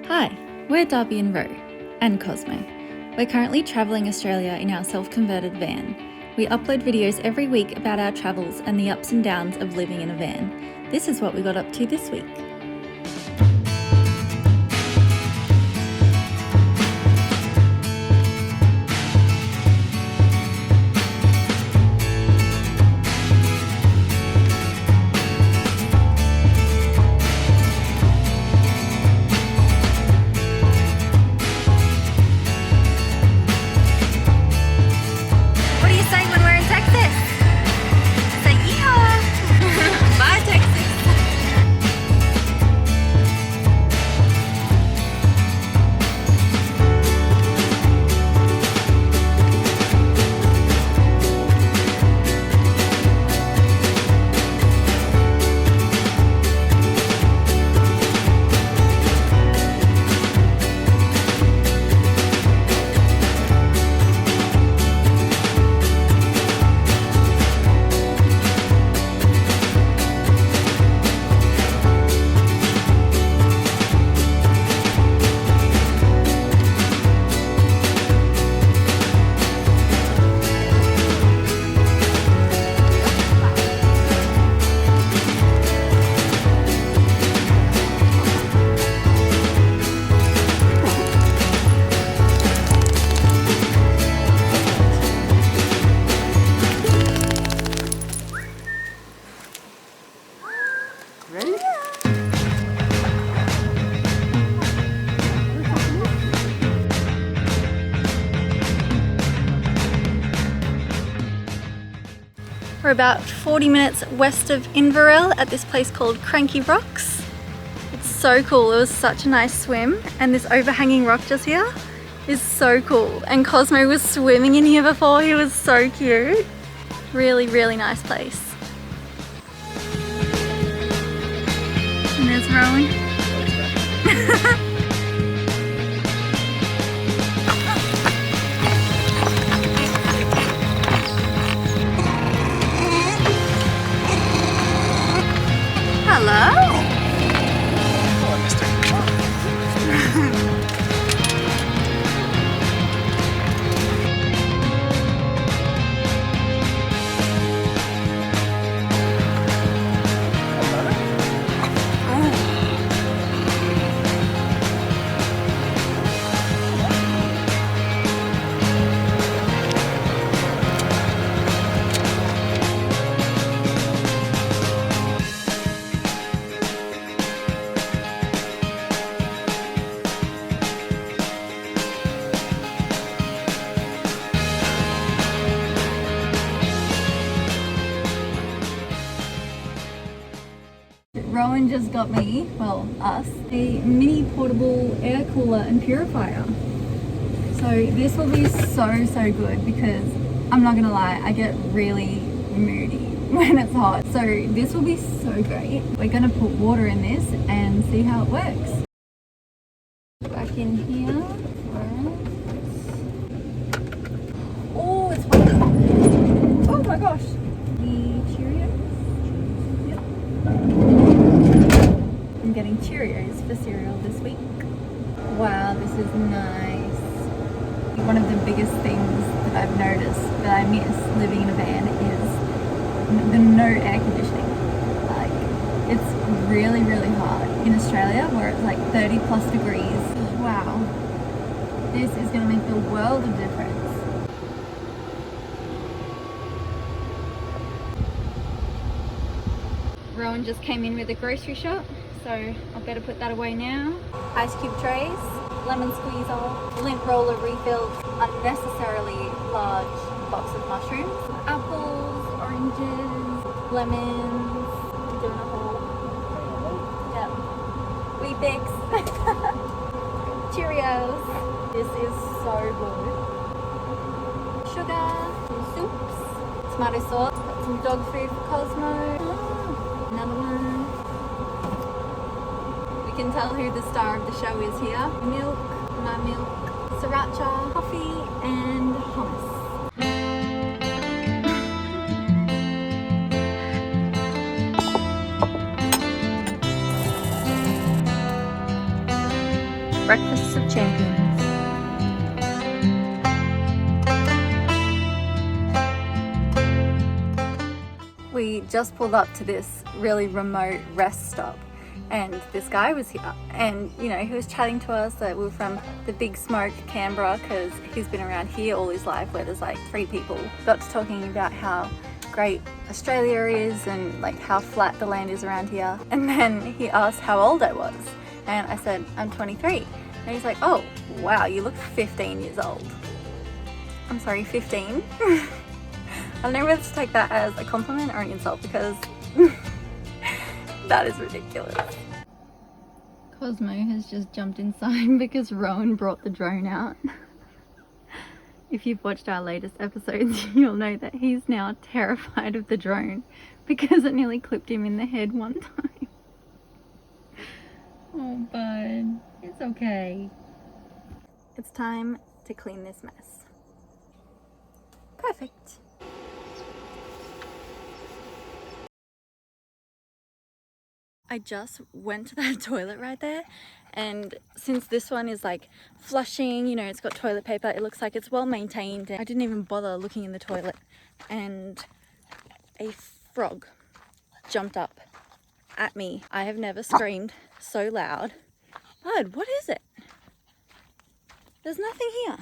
Hi, we're Darby and Ro, and Cosmo. We're currently travelling Australia in our self-converted van. We upload videos every week about our travels and the ups and downs of living in a van. This is what we got up to this week. We're about 40 minutes west of Inverell at this place called Cranky Rocks. It's so cool. It was such a nice swim, and this overhanging rock just here is so cool. And Cosmo was swimming in here before. He was so cute. Really, really nice place. And there's Rowan. Hello? Hello, mister. Rowan just got me, well us, a mini portable air cooler and purifier. So this will be so good because I'm not gonna lie, I get really moody when it's hot. So this will be so great. We're gonna put water in this and see how it works. Back in here. Oh, it's hot. Oh my gosh. The Cheerios. I'm getting Cheerios for cereal this week. Wow, this is nice. One of the biggest things that I've noticed that I miss living in a van is the no air conditioning. Like, it's really, really hot in Australia where it's like 30 plus degrees. Wow, this is gonna make the world of difference. Rowan just came in with a grocery shop, so I better put that away now. Ice cube trays, lemon squeezer, lint roller refills, unnecessarily large box of mushrooms, apples, oranges, lemons, doing a whole, yep, Weet-Bix, Cheerios. This is so good. Sugar, some soups, tomato sauce, got some dog food for Cosmo. Another one. We can tell who the star of the show is here. Milk, my milk, sriracha, coffee, and hummus. Breakfasts of champions. We just pulled up to this really remote rest stop and this guy was here and you know he was chatting to us that we're from the Big Smoke, Canberra, because he's been around here all his life where there's like 3 people. Got to talking about how great Australia is and like how flat the land is around here, and then he asked how old I was and I said I'm 23 and he's like, oh wow, you look 15 years old. I'm sorry, 15? I don't know whether to take that as a compliment or an insult because that is ridiculous. Cosmo has just jumped inside because Rowan brought the drone out. If you've watched our latest episodes, you'll know that he's now terrified of the drone because it nearly clipped him in the head one time. Oh, bud, it's okay. It's time to clean this mess. Perfect. I just went to that toilet right there, and since this one is like flushing, you know, it's got toilet paper, it looks like it's well maintained. I didn't even bother looking in the toilet and a frog jumped up at me. I have never screamed so loud. Bud, what is it? There's nothing here.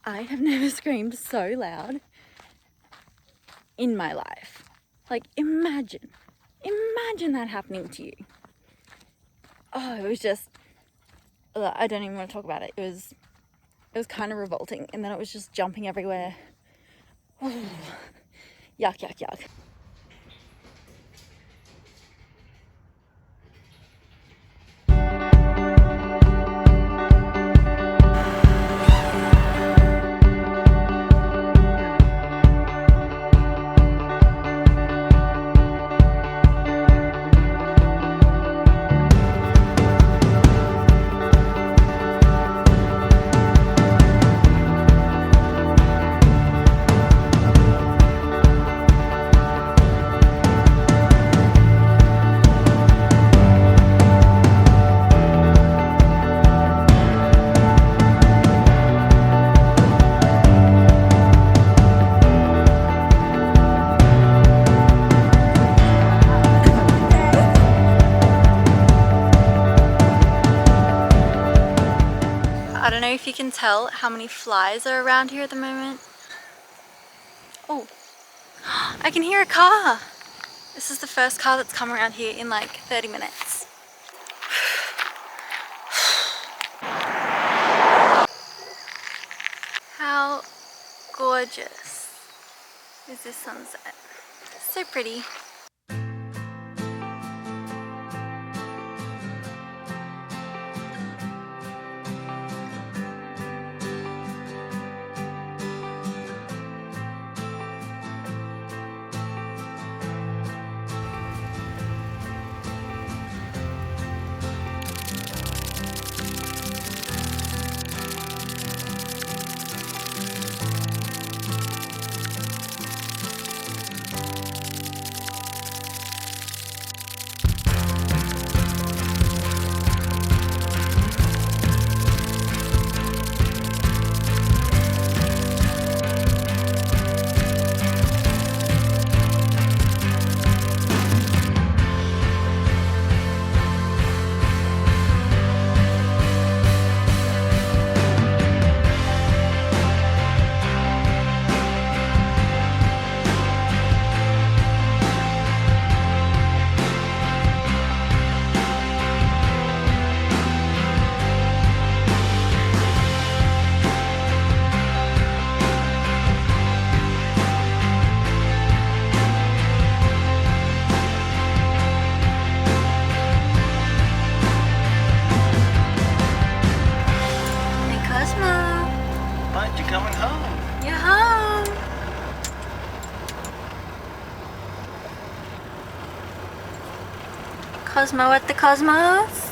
I have never screamed so loud in my life. Like, imagine that happening to you. Oh, it was just, I don't even want to talk about it. It was kind of revolting, and then it was just jumping everywhere. Oh, yuck, yuck, yuck. I don't know if you can tell how many flies are around here at the moment. Oh, I can hear a car. This is the first car that's come around here in like 30 minutes. How gorgeous is this sunset? So pretty. Coming home. You're home. Cosmo at the Cosmos.